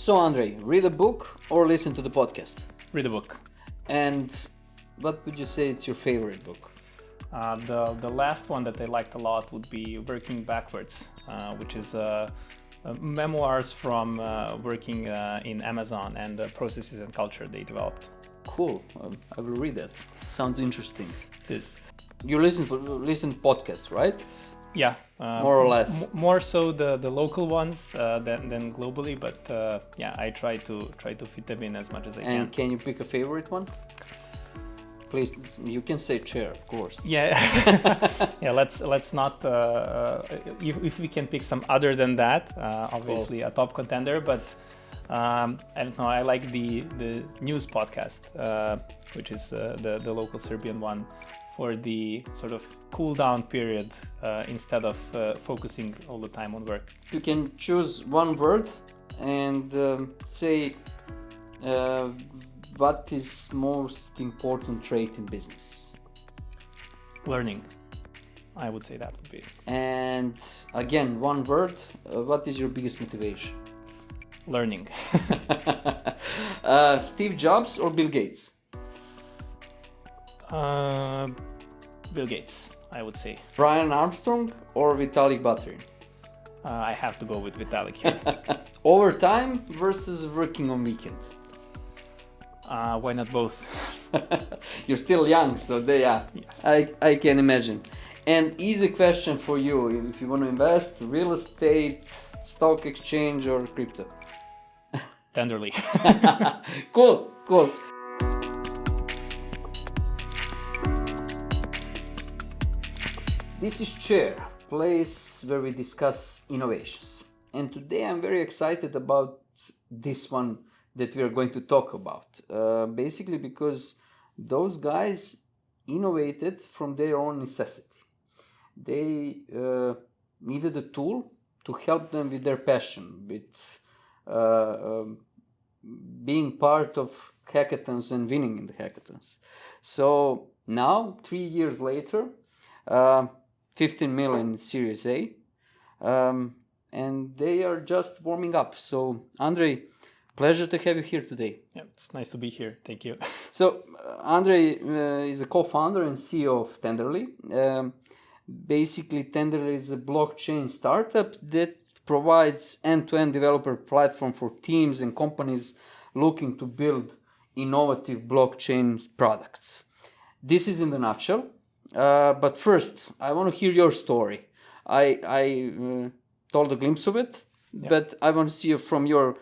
So, Andrej, read a book or listen to the podcast? Read a book. And what would you say it's your favorite book? The last one that I liked a lot would be Working Backwards, which is memoirs from working in Amazon and the processes and culture they developed. Cool. I will read that. Sounds interesting. This. You listen podcasts, right? Yeah. More or less. More so the local ones than globally, but yeah, I try to fit them in as much as I can. And can you pick a favorite one? Please, you can say chair, of course. Yeah, yeah. Let's not. If we can pick some other than that, obviously Cool. a top contender. But I don't know. I like the news podcast, which is the local Serbian one, for the sort of cool down period instead of focusing all the time on work. You can choose one word and say what is most important trait in business. Learning, I would say that would be it. And again, one word, what is your biggest motivation? Learning. Steve Jobs or Bill Gates? Bill Gates, I would say. Brian Armstrong or Vitalik Buterin? I have to go with Vitalik here. Overtime versus working on weekend? Why not both? You're still young, so I can imagine. And easy question for you, if you want to invest, real estate, stock exchange or crypto? Tenderly. Cool. This is Chair, place where we discuss innovations. And today I'm very excited about this one that we are going to talk about. Basically because those guys innovated from their own necessity. They needed a tool to help them with their passion, with being part of hackathons and winning in the hackathons. So now, 3 years later, 15 million Series A, and they are just warming up. So, Andrej, pleasure to have you here today. Yeah, it's nice to be here. Thank you. So, Andrej is a co-founder and CEO of Tenderly. Basically, Tenderly is a blockchain startup that provides end-to-end developer platform for teams and companies looking to build innovative blockchain products. This is in the nutshell. But first, I want to hear your story. I told a glimpse of it, but I want to see from your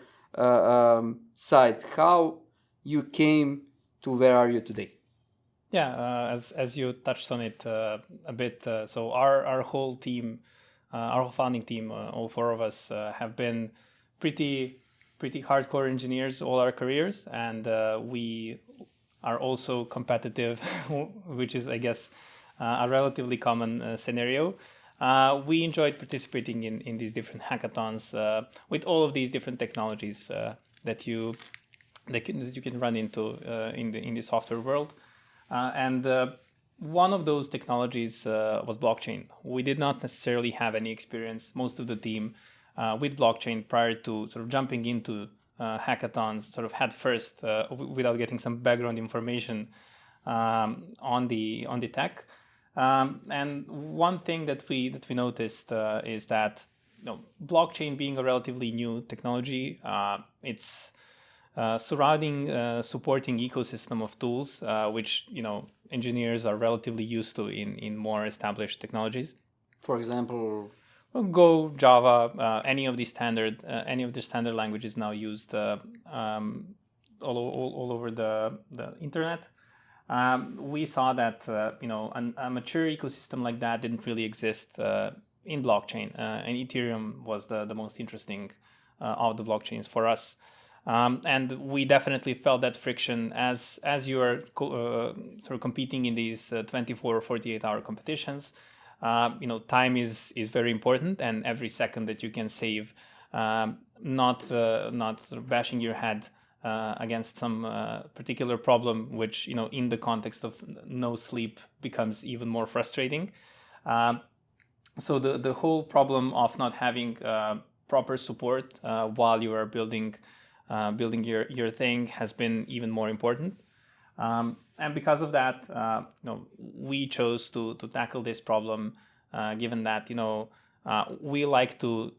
side how you came to where are you today. Yeah, as you touched on it a bit. So our whole team, our whole founding team, all four of us have been pretty hardcore engineers all our careers, and we are also competitive, which is, I guess, a relatively common scenario. We enjoyed participating in these different hackathons with all of these different technologies that you can run into in the software world. And one of those technologies was blockchain. We did not necessarily have any experience, most of the team, with blockchain prior to sort of jumping into hackathons sort of head first without getting some background information on the tech. And one thing that we noticed is that blockchain being a relatively new technology, it's surrounding supporting ecosystem of tools which engineers are relatively used to in more established technologies. For example, Go, Java, any of the standard languages now used all over the internet. We saw that a mature ecosystem like that didn't really exist in blockchain, and Ethereum was the most interesting of the blockchains for us. And we definitely felt that friction as you are sort of competing in these 24 or 48 hour competitions. Time is very important, and every second that you can save, not sort of bashing your head against some particular problem, which in the context of no sleep becomes even more frustrating. So the whole problem of not having proper support while you are building building your thing has been even more important. And because of that, we chose to tackle this problem, given that we like to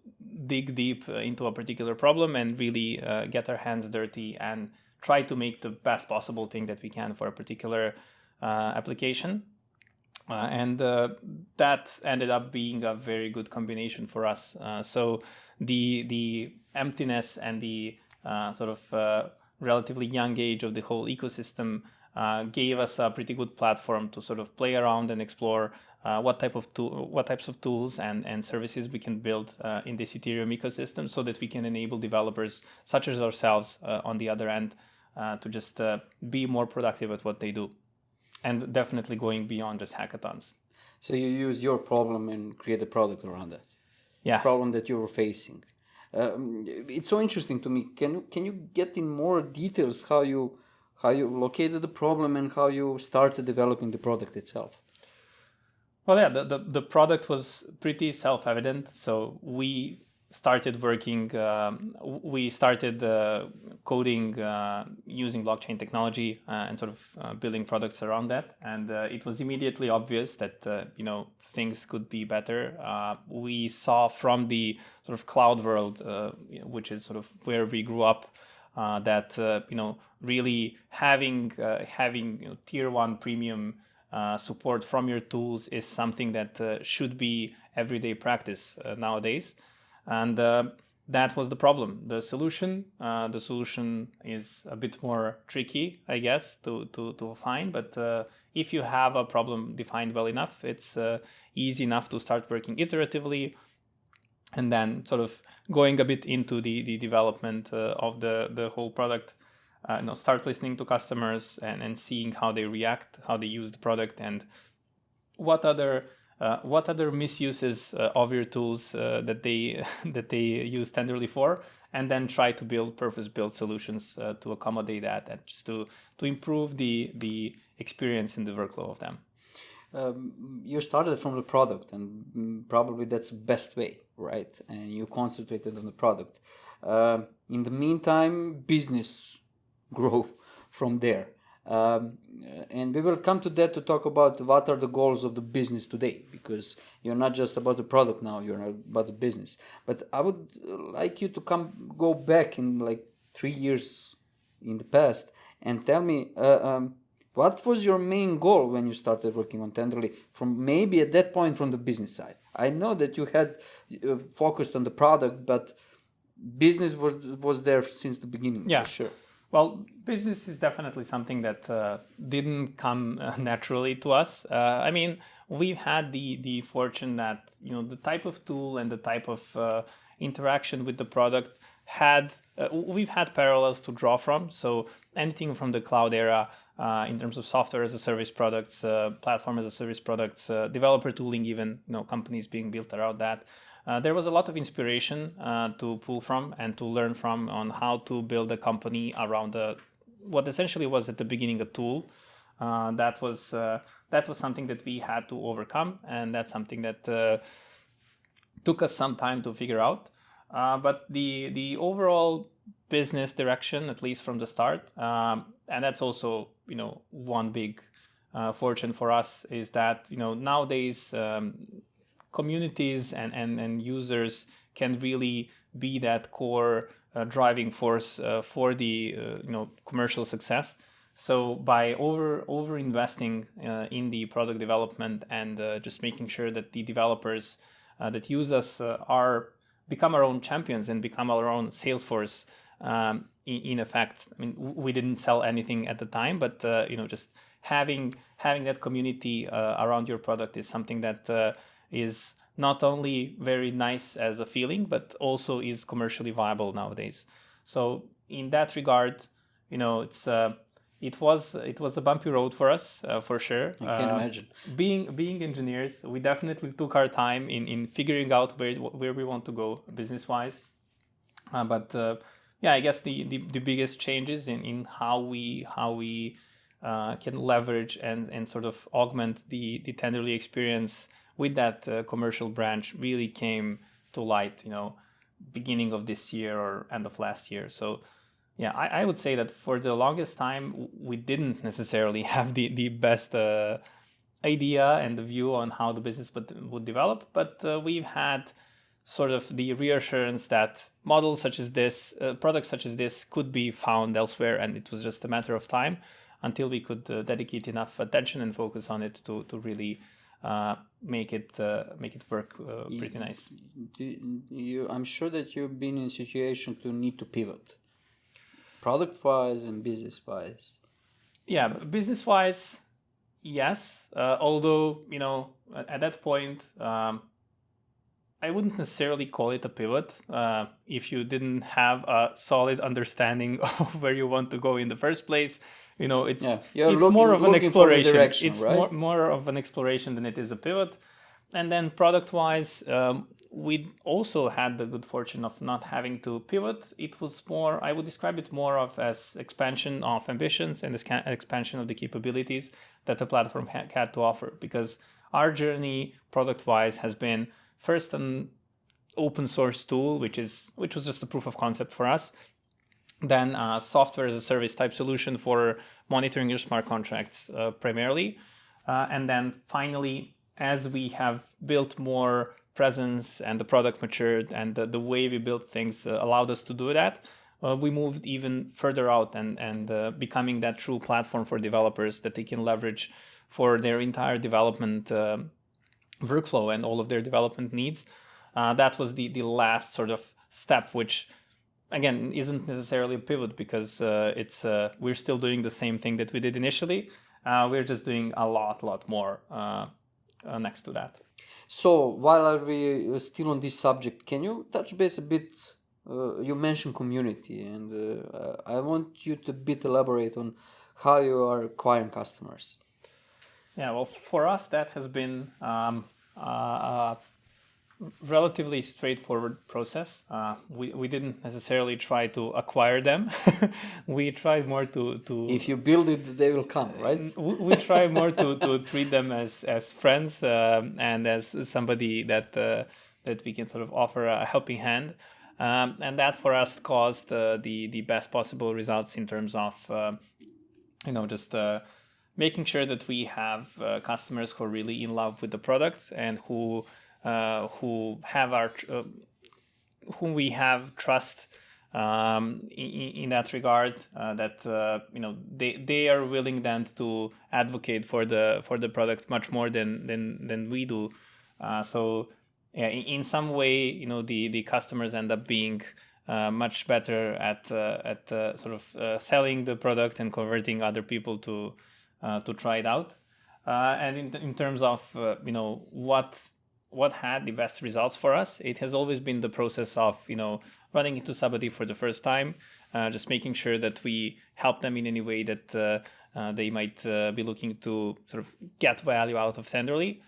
dig deep into a particular problem and really get our hands dirty and try to make the best possible thing that we can for a particular application. And that ended up being a very good combination for us. So the emptiness and the relatively young age of the whole ecosystem gave us a pretty good platform to sort of play around and explore what types of tools and services we can build in this Ethereum ecosystem, so that we can enable developers such as ourselves on the other end to just be more productive at what they do, and definitely going beyond just hackathons. So you use your problem and create a product around that. Yeah. Problem that you were facing. It's so interesting to me. Can you get in more details how you located the problem and how you started developing the product itself? Well, yeah, the product was pretty self-evident. So we started working, coding using blockchain technology and sort of building products around that. And it was immediately obvious that, things could be better. We saw from the sort of cloud world, which is sort of where we grew up, that, really having tier 1 premium support from your tools is something that should be everyday practice nowadays. And that was the problem. The solution is a bit more tricky, I guess, to find. But if you have a problem defined well enough, it's easy enough to start working iteratively, and then sort of going a bit into the development of the whole product. Start listening to customers and seeing how they react, how they use the product, and what other misuses of your tools that they use Tenderly for, and then try to build purpose-built solutions to accommodate that, and just to improve the experience in the workflow of them. You started from the product, and probably that's the best way, right? And you concentrated on the product. In the meantime, business grew from there. And we will come to that to talk about what are the goals of the business today, because you're not just about the product now, you're about the business. But I would like you to go back in like 3 years in the past and tell me what was your main goal when you started working on Tenderly, from maybe at that point from the business side. I know that you had focused on the product, but business was there since the beginning. Yeah, for sure. Well, business is definitely something that didn't come naturally to us. I mean, we've had the fortune that the type of tool and the type of interaction with the product we've had parallels to draw from. So anything from the cloud era, in terms of software as a service products, platform as a service products, developer tooling, even companies being built around that. There was a lot of inspiration to pull from and to learn from on how to build a company around what essentially was at the beginning a tool. That was something that we had to overcome, and that's something that took us some time to figure out. But the overall business direction, at least from the start, and that's also one big fortune for us, is that nowadays communities and users can really be that core driving force for the commercial success. So by over investing in the product development and just making sure that the developers that use us become our own champions and become our own sales force. In effect, I mean, we didn't sell anything at the time, but just having that community around your product is something that is not only very nice as a feeling, but also is commercially viable nowadays. So in that regard, it was a bumpy road for us, for sure. I can imagine. Being engineers, we definitely took our time in figuring out where we want to go business wise. But I guess the biggest changes in how we can leverage and sort of augment the Tenderly experience with that commercial branch really came to light, beginning of this year or end of last year. So Yeah, I would say that for the longest time, we didn't necessarily have the best idea and the view on how the business would develop, but we've had sort of the reassurance that models such as this, products such as this could be found elsewhere, and it was just a matter of time until we could dedicate enough attention and focus on it to really make it work pretty nice. I'm sure that you've been in a situation to need to pivot, product-wise and business-wise. Yeah, business-wise, yes. Although, at that point, I wouldn't necessarily call it a pivot if you didn't have a solid understanding of where you want to go in the first place. It's more of an exploration. It's right? more of an exploration than it is a pivot. And then product-wise, we also had the good fortune of not having to pivot. It was more, I would describe it more of as expansion of ambitions and expansion of the capabilities that the platform had to offer. Because our journey product-wise has been first an open source tool, which was just a proof of concept for us. Then a software as a service type solution for monitoring your smart contracts primarily. And then finally, as we have built more presence and the product matured and the way we built things allowed us to do that, we moved even further out and becoming that true platform for developers that they can leverage for their entire development workflow and all of their development needs. That was the last sort of step, which again isn't necessarily a pivot because we're still doing the same thing that we did initially. We're just doing a lot more next to that. So while we are still on this subject, can you touch base a bit? You mentioned community, and I want you to elaborate on how you are acquiring customers. Yeah, well, for us that has been a relatively straightforward process. We didn't necessarily try to acquire them. We tried more to if you build it, they will come, right? We try more to treat them as friends and as somebody that we can sort of offer a helping hand. And that for us caused the best possible results in terms of just making sure that we have customers who are really in love with the product and who have whom we have trust in that regard, that they are willing then to advocate for the product much more than we do. So yeah, in some way, the customers end up being much better at sort of selling the product and converting other people to try it out. And in terms of what had the best results for us, it has always been the process of running into somebody for the first time, just making sure that we help them in any way that they might be looking to sort of get value out of Tenderly,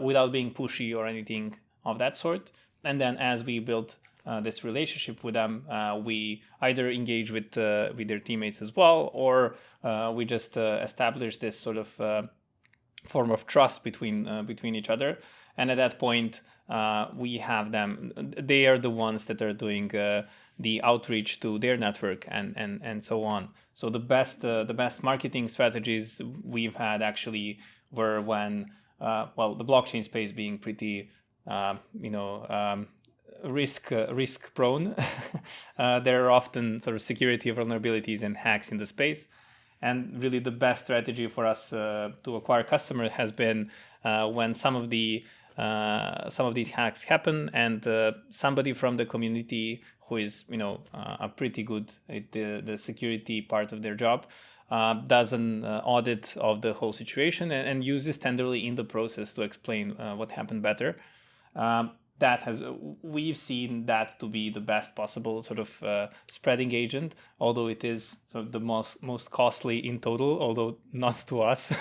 without being pushy or anything of that sort. And then as we build this relationship with them, we either engage with their teammates as well, or we just establish this sort of form of trust between each other. And at that point, we have them. They are the ones that are doing the outreach to their network and so on. So the best marketing strategies we've had actually were when the blockchain space being pretty risk prone. There are often sort of security vulnerabilities and hacks in the space. And really the best strategy for us to acquire customers has been when some of these hacks happen and somebody from the community who is a pretty good at the security part of their job does an audit of the whole situation and uses Tenderly in the process to explain what happened better. We've seen that to be the best possible sort of spreading agent, although it is sort of the most costly in total, although not to us.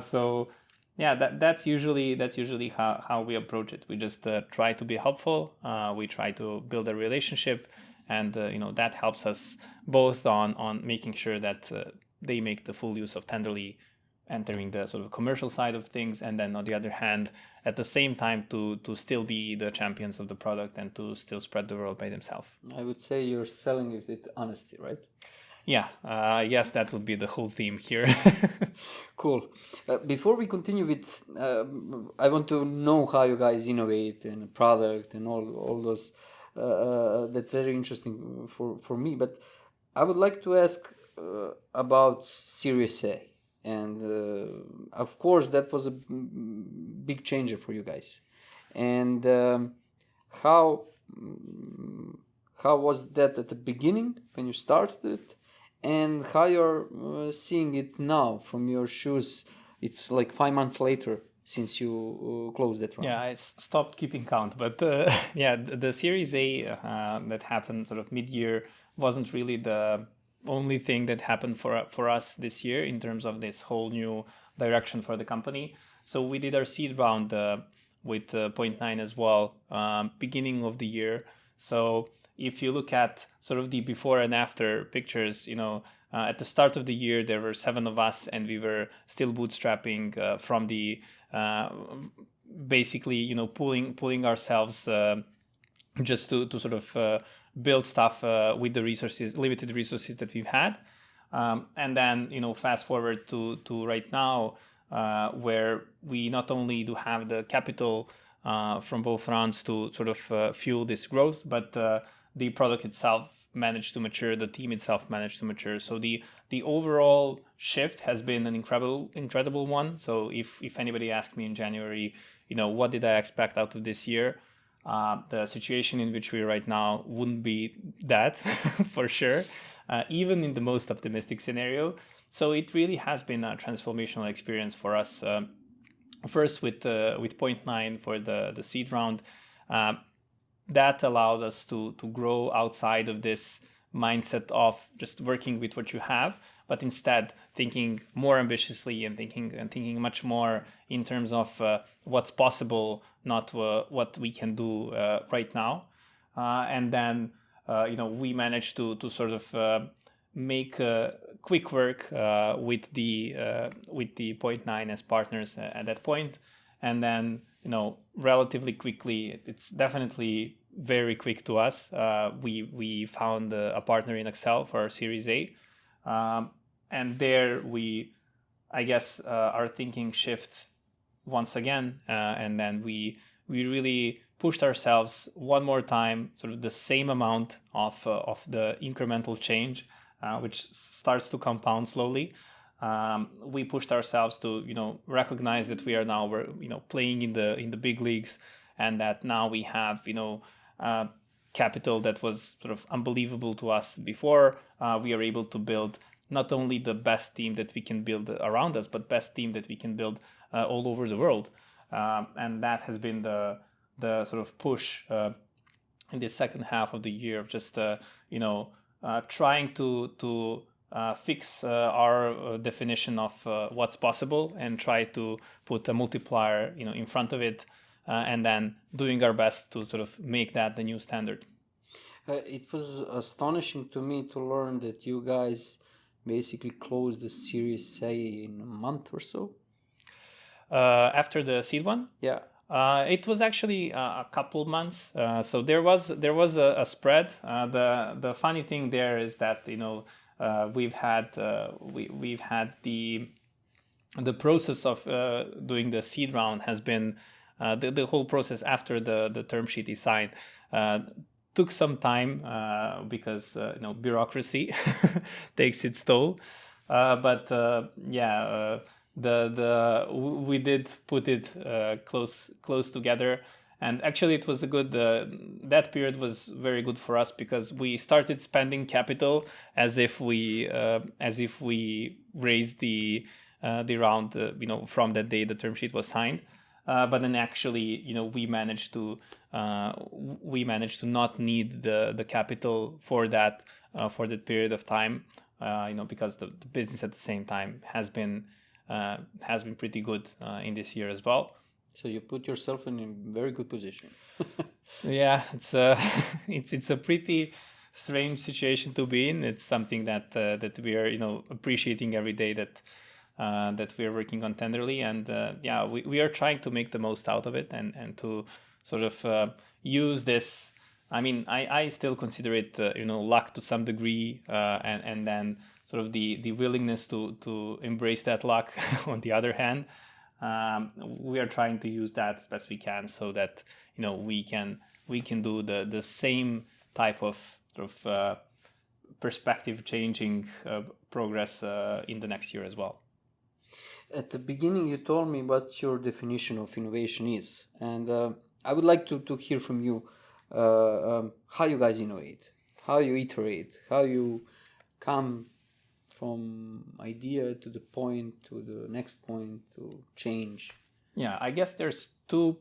So yeah, that's usually how we approach it. We just try to be helpful. We try to build a relationship, and that helps us both on making sure that they make the full use of Tenderly entering the sort of commercial side of things, and then on the other hand, at the same time, to still be the champions of the product and to still spread the word by themselves. I would say you're selling it with honesty, right? Yeah, yes, that would be the whole theme here. Cool. Before we continue with, I want to know how you guys innovate and product and all those. That's very interesting for me. But I would like to ask about Series A, and of course that was a big changer for you guys. And how how was that at the beginning when you started it? And how you're seeing it now from your shoes? It's like 5 months later since you closed that round. Yeah, I stopped keeping count, but yeah, the Series A that happened sort of mid-year wasn't really the only thing that happened for us this year in terms of this whole new direction for the company. So we did our seed round with Point 9 as well, beginning of the year. So if you look at sort of the before and after pictures, at the start of the year, there were 7 of us and we were still bootstrapping from the basically, pulling ourselves just to sort of build stuff with the limited resources that we've had. And then, fast forward to right now, where we not only do have the capital from both rounds to sort of fuel this growth, but the product itself managed to mature, the team itself managed to mature. So the overall shift has been an incredible one. So if anybody asked me in January, what did I expect out of this year? The situation in which we're right now wouldn't be that for sure, even in the most optimistic scenario. So it really has been a transformational experience for us. First with Point 9 for the seed round, that allowed us to grow outside of this mindset of just working with what you have, but instead thinking more ambitiously and thinking much more in terms of what's possible, not what we can do right now. And then we managed to sort of make quick work with the Point 9 as partners at that point, and then relatively quickly, it's definitely very quick to us. We found a partner in Excel for our Series A, and there I guess our thinking shift once again, and then we really pushed ourselves one more time, sort of the same amount of the incremental change, which starts to compound slowly. We pushed ourselves to recognize that we are now playing in the big leagues, and that now we have capital that was sort of unbelievable to us before. We are able to build not only the best team that we can build around us, but best team that we can build all over the world. And that has been the sort of push in the second half of the year of just trying to fix our definition of what's possible and try to put a multiplier in front of it, and then doing our best to sort of make that the new standard. It was astonishing to me to learn that you guys basically closed the Series A in a month or so. After the seed one? Yeah. It was actually a couple months. So there was a spread. The funny thing there is that we've had the process of doing the seed round has been the whole process after the term sheet is signed took some time because bureaucracy takes its toll. But we did put it close together, and actually it was a good. That period was very good for us because we started spending capital as if we raised the round, from that day the term sheet was signed. But then actually, we managed to not need the capital for that period of time, because the business at the same time has been pretty good in this year as well. So you put yourself in a very good position. Yeah, it's a pretty strange situation to be in. It's something that we are appreciating every day, that that we're working on tenderly, and we are trying to make the most out of it and to sort of use this. I mean, I still consider it luck to some degree, and then sort of the willingness to embrace that luck on the other hand. We are trying to use that as best we can so that we can do the same type of sort of perspective changing progress in the next year as well. At the beginning, you told me what your definition of innovation is, and I would like to hear from you how you guys innovate, how you iterate, how you come from idea to the point, to the next point, to change. Yeah, I guess there's two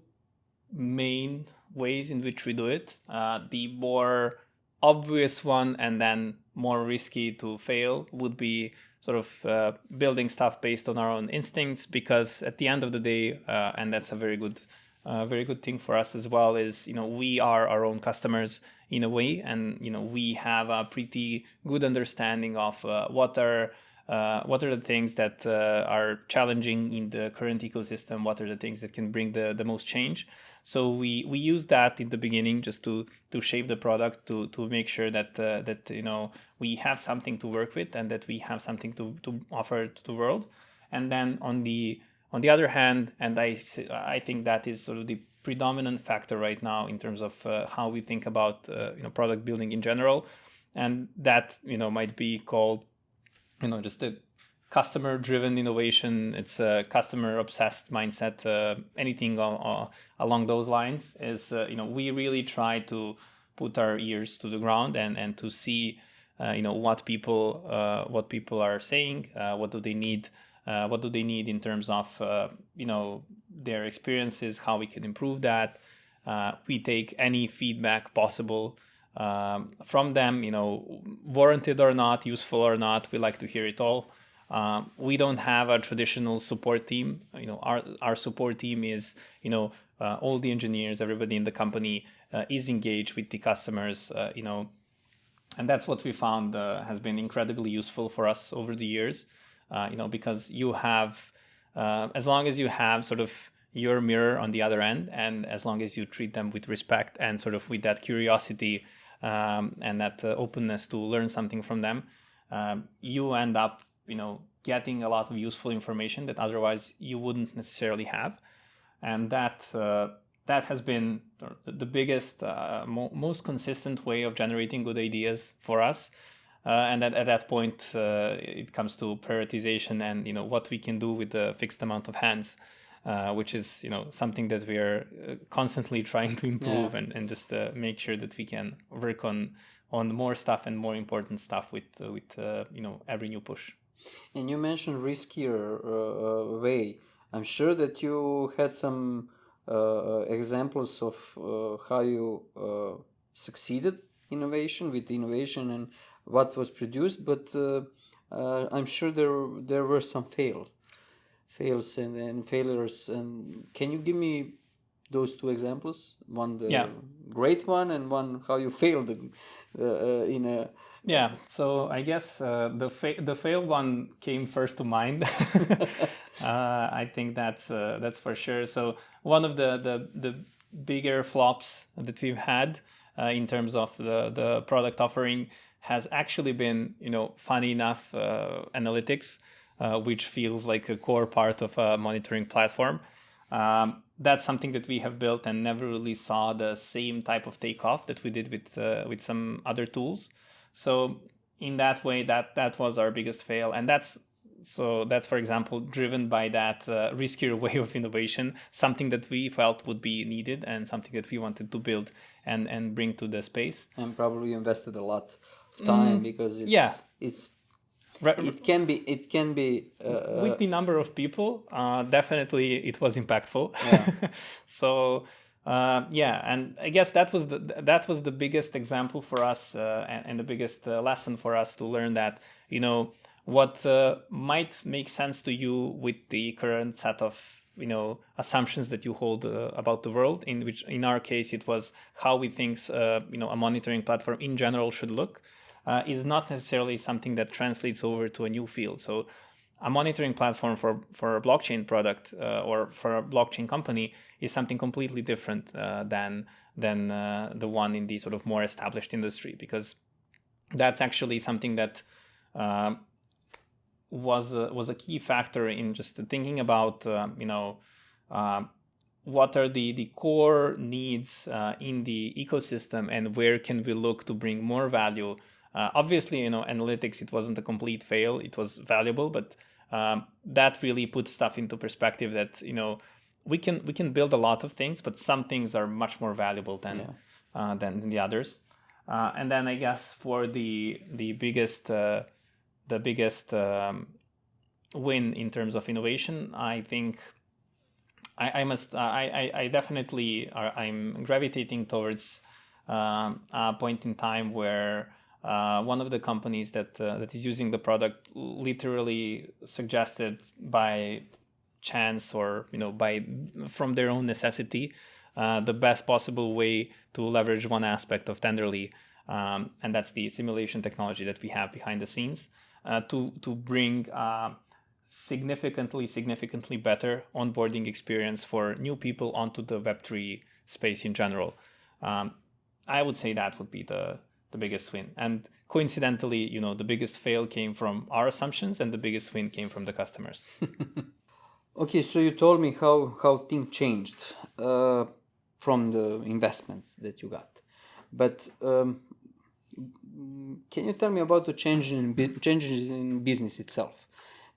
main ways in which we do it. The more obvious one and then more risky to fail would be sort of building stuff based on our own instincts, because at the end of the day, and that's a very good thing for us as well, is we are our own customers in a way, and we have a pretty good understanding of what are the things that are challenging in the current ecosystem, what are the things that can bring the most change. So we use that in the beginning just to shape the product, to make sure that we have something to work with and that we have something to offer to the world. And then on the other hand, and I think that is sort of the predominant factor right now in terms of how we think about product building in general, and that might be called just a customer-driven innovation. It's a customer-obsessed mindset. Anything along those lines is we really try to put our ears to the ground and to see what people are saying, what do they need in terms of their experiences, how we can improve that. We take any feedback possible from them, warranted or not, useful or not. We like to hear it all. We don't have a traditional support team. Our support team is all the engineers, everybody in the company is engaged with the customers, and that's what we found has been incredibly useful for us over the years. Because you have, as long as you have sort of your mirror on the other end, and as long as you treat them with respect and sort of with that curiosity and that openness to learn something from them, you end up, getting a lot of useful information that otherwise you wouldn't necessarily have. And that has been the biggest, most consistent way of generating good ideas for us. And at that point, it comes to prioritization and what we can do with a fixed amount of hands, which is something that we are constantly trying to improve and just make sure that we can work on more stuff and more important stuff with every new push. And you mentioned riskier way. I'm sure that you had some examples of how you succeeded with innovation and what was produced, but I'm sure there were some fails and failures. And can you give me those two examples? One great one, and one how you failed in a. Yeah, so I guess the fail one came first to mind. I think that's for sure. So one of the bigger flops that we've had in terms of the product offering has actually been, funny enough, analytics, which feels like a core part of a monitoring platform. That's something that we have built and never really saw the same type of takeoff that we did with some other tools. So in that way, that was our biggest fail, and that's for example driven by that riskier way of innovation, something that we felt would be needed and something that we wanted to build and bring to the space. And probably invested a lot of time because it can be with the number of people, definitely it was impactful. Yeah. So. And I guess that was the biggest example for us and the biggest lesson for us to learn that what might make sense to you with the current set of assumptions that you hold about the world, in which in our case it was how we think a monitoring platform in general should look, is not necessarily something that translates over to a new field. So a monitoring platform for a blockchain product or for a blockchain company is something completely different than the one in the sort of more established industry, because that's actually something that was a key factor in just thinking about what are the core needs in the ecosystem and where can we look to bring more value. Obviously, analytics, it wasn't a complete fail. It was valuable, but that really put stuff into perspective that, we can build a lot of things, but some things are much more valuable than the others. And then I guess for the biggest win in terms of innovation, I think I definitely I'm gravitating towards a point in time where one of the companies that is using the product literally suggested by chance or from their own necessity the best possible way to leverage one aspect of Tenderly, and that's the simulation technology that we have behind the scenes to bring significantly better onboarding experience for new people onto the Web3 space in general. I would say that would be the biggest win. And coincidentally, the biggest fail came from our assumptions and the biggest win came from the customers. Okay, so you told me how things changed from the investment that you got. But can you tell me about the changes in business itself?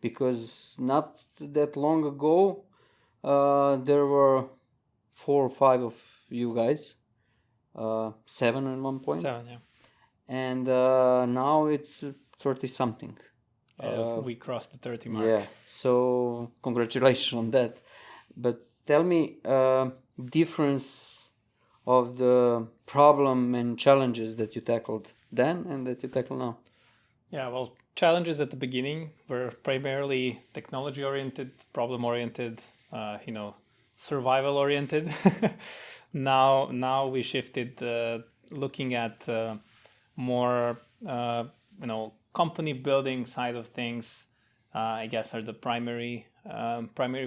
Because not that long ago, there were 4 or 5 of you guys, 7 at one point. 7, yeah. And now it's 30 something. We crossed the 30 mark. Yeah, so congratulations on that. But tell me, difference of the problem and challenges that you tackled then and that you tackle now. Yeah, well, challenges at the beginning were primarily technology oriented, problem oriented, survival oriented. Now we shifted, looking at more company building side of things. I guess are the primary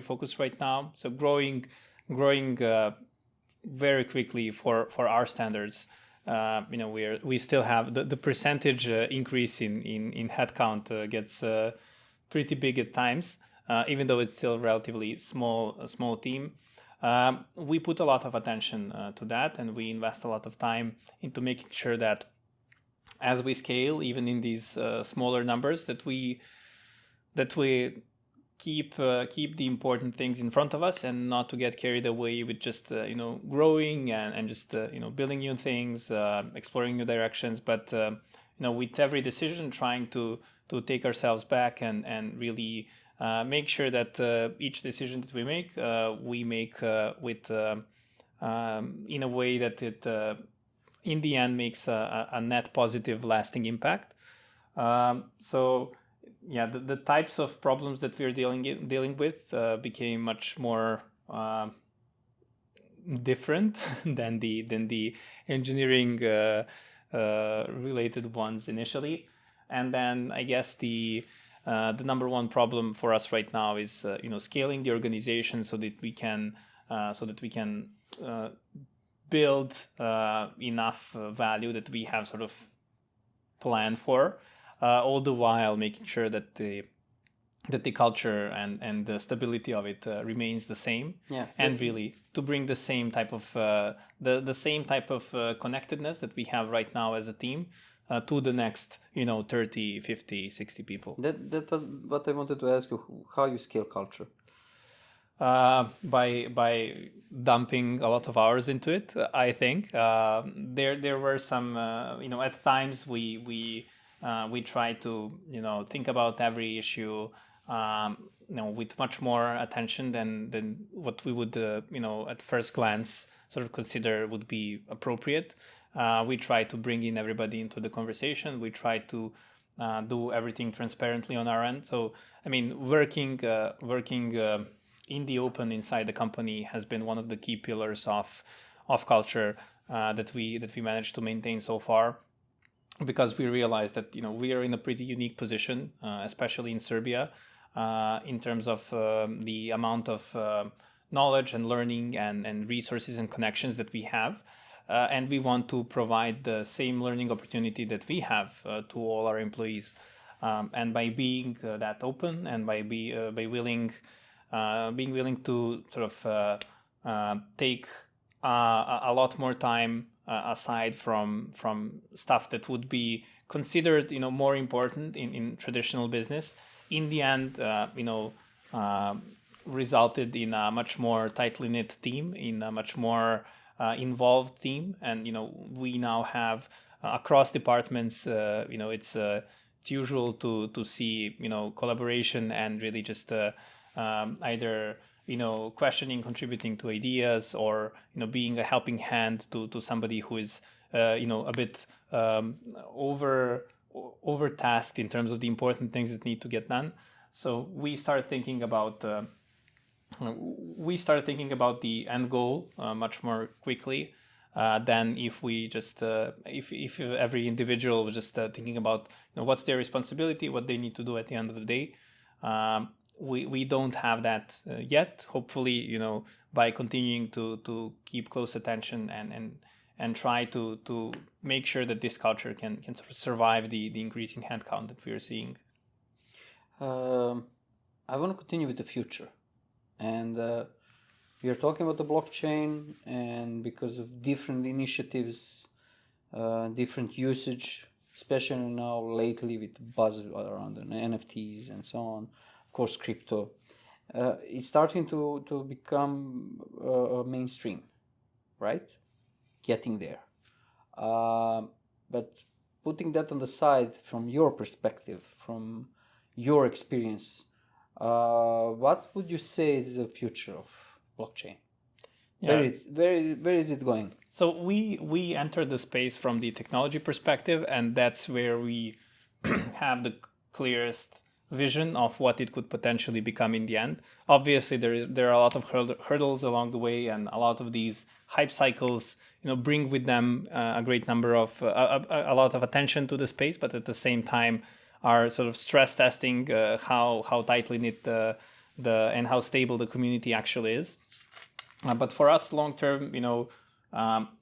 focus right now. So growing very quickly for our standards. We still have the percentage increase in headcount gets pretty big at times, even though it's still relatively a small team. We put a lot of attention to that, and we invest a lot of time into making sure that as we scale, even in these smaller numbers, that we keep the important things in front of us and not to get carried away with just growing and just building new things, exploring new directions, but with every decision trying to take ourselves back and really make sure that each decision that we make with in a way that it in the end makes a net positive lasting impact. So yeah, the types of problems that we're dealing with became much more different than the engineering related ones initially. And then I guess the number one problem for us right now is scaling the organization so that we can build enough value that we have sort of planned for. All the while making sure that the culture and the stability of it remains the same, and really to bring the same type of the same type of connectedness that we have right now as a team to the next 30, 50, 60 people. That was what I wanted to ask you, how you scale culture. By dumping a lot of hours into it, I think. There were some at times we try to think about every issue with much more attention than what we would at first glance sort of consider would be appropriate. We try to bring in everybody into the conversation. We try to do everything transparently on our end. So I mean, working in the open inside the company has been one of the key pillars of culture that we managed to maintain so far. Because we realized that we are in a pretty unique position, especially in Serbia, in terms of the amount of knowledge and learning and resources and connections that we have. And we want to provide the same learning opportunity that we have to all our employees. And by being that open and by being willing to sort of take a lot more time aside from stuff that would be considered more important in traditional business, in the end resulted in a much more tightly knit team, in a much more involved team. And we now have across departments it's usual to see collaboration and really just either questioning, contributing to ideas, or being a helping hand to somebody who is a bit overtasked in terms of the important things that need to get done. So we start thinking about the end goal much more quickly than if we just if every individual was just thinking about what's their responsibility, what they need to do at the end of the day. We don't have that yet. Hopefully, by continuing to keep close attention and try to make sure that this culture can sort of survive the increasing headcount that we are seeing. I want to continue with the future, and we are talking about the blockchain, and because of different initiatives, different usage, especially now lately with the buzz around the NFTs and so on, of course crypto, it's starting to become mainstream, right? Getting there. But putting that on the side, from your perspective, from your experience, what would you say is the future of blockchain? Yeah. Where is it going? So we entered the space from the technology perspective, and that's where we have the clearest vision of what it could potentially become in the end. Obviously, there are a lot of hurdles along the way, and a lot of these hype cycles, bring with them a great number of a lot of attention to the space, but at the same time are sort of stress testing how tightly knit and how stable the community actually is. But for us, long term,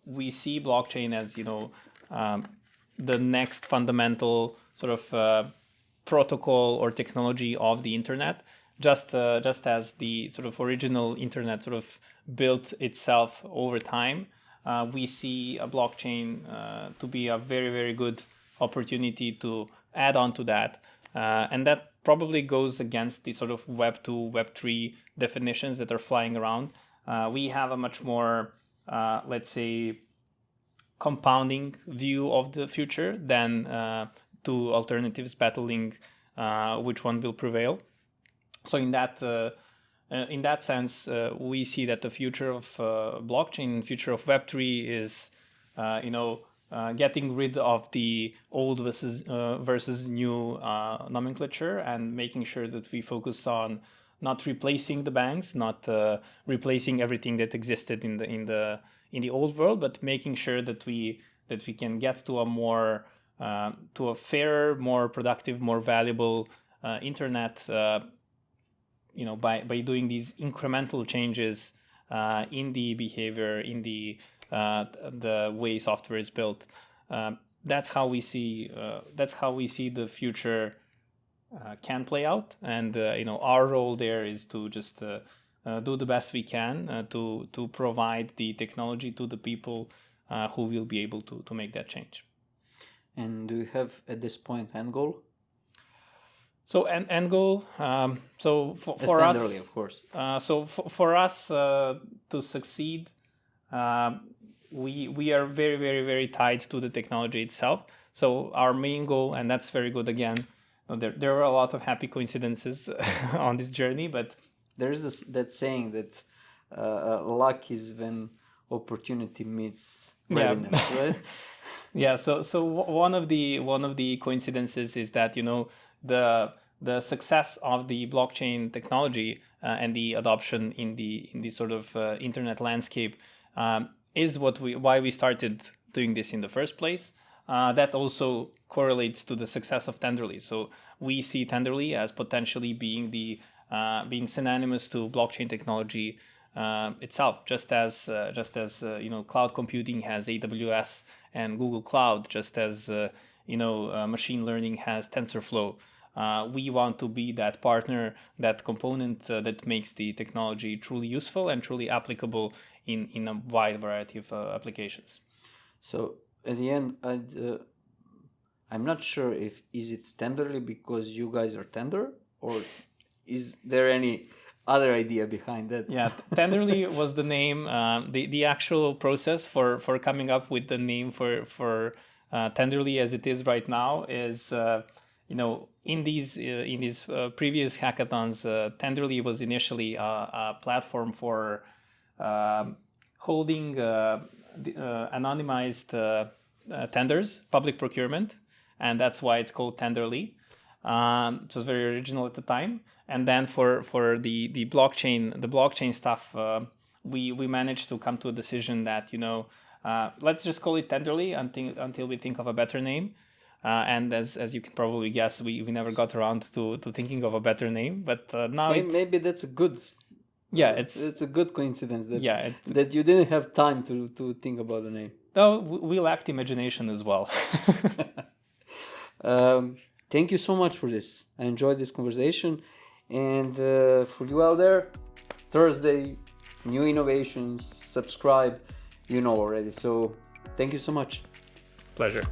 we see blockchain as the next fundamental sort of protocol or technology of the internet, just as the sort of original internet sort of built itself over time. We see a blockchain to be a very, very good opportunity to add on to that, and that probably goes against the sort of Web 2, Web 3 definitions that are flying around. We have a much more, let's say, compounding view of the future than two alternatives battling which one will prevail. So in that sense, we see that the future of blockchain, future of Web3 is, getting rid of the old versus new nomenclature, and making sure that we focus on not replacing the banks, not replacing everything that existed in the old world, but making sure that we can get to a fairer, more productive, more valuable internet. By doing these incremental changes in the behavior, in the way software is built. That's how we see the future can play out, and our role there is to just do the best we can to provide the technology to the people who will be able to make that change. And do you have at this point end goal? So end goal. So for us, of course. For us to succeed, we are very, very, very tied to the technology itself. So our main goal, and that's very good again. There are a lot of happy coincidences on this journey, but there's that saying that luck is when opportunity meets readiness, right? Yeah. So one of the coincidences is that the success of the blockchain technology and the adoption in the sort of internet landscape is why we started doing this in the first place. that also correlates to the success of Tenderly. So we see Tenderly as potentially being being synonymous to blockchain technology itself, just as cloud computing has AWS and Google Cloud, just as machine learning has TensorFlow. We want to be that partner, that component that makes the technology truly useful and truly applicable in a wide variety of applications. So at the end, I'm not sure is it Tenderly because you guys are tender, or is there any other idea behind that? Yeah, Tenderly was the name. The actual process for coming up with the name for Tenderly as it is right now is in these previous hackathons, Tenderly was initially a platform for holding anonymized tenders, public procurement, and that's why it's called Tenderly. It was very original at the time. And then for the blockchain stuff, we managed to come to a decision that let's just call it Tenderly until we think of a better name. And as you can probably guess, we never got around to thinking of a better name. But now maybe that's a good. Yeah, it's a good coincidence that yeah, that you didn't have time to think about the name. No, we lacked imagination as well. Thank you so much for this. I enjoyed this conversation. And for you out there, Thursday, new innovations, subscribe, already. So thank you so much. Pleasure.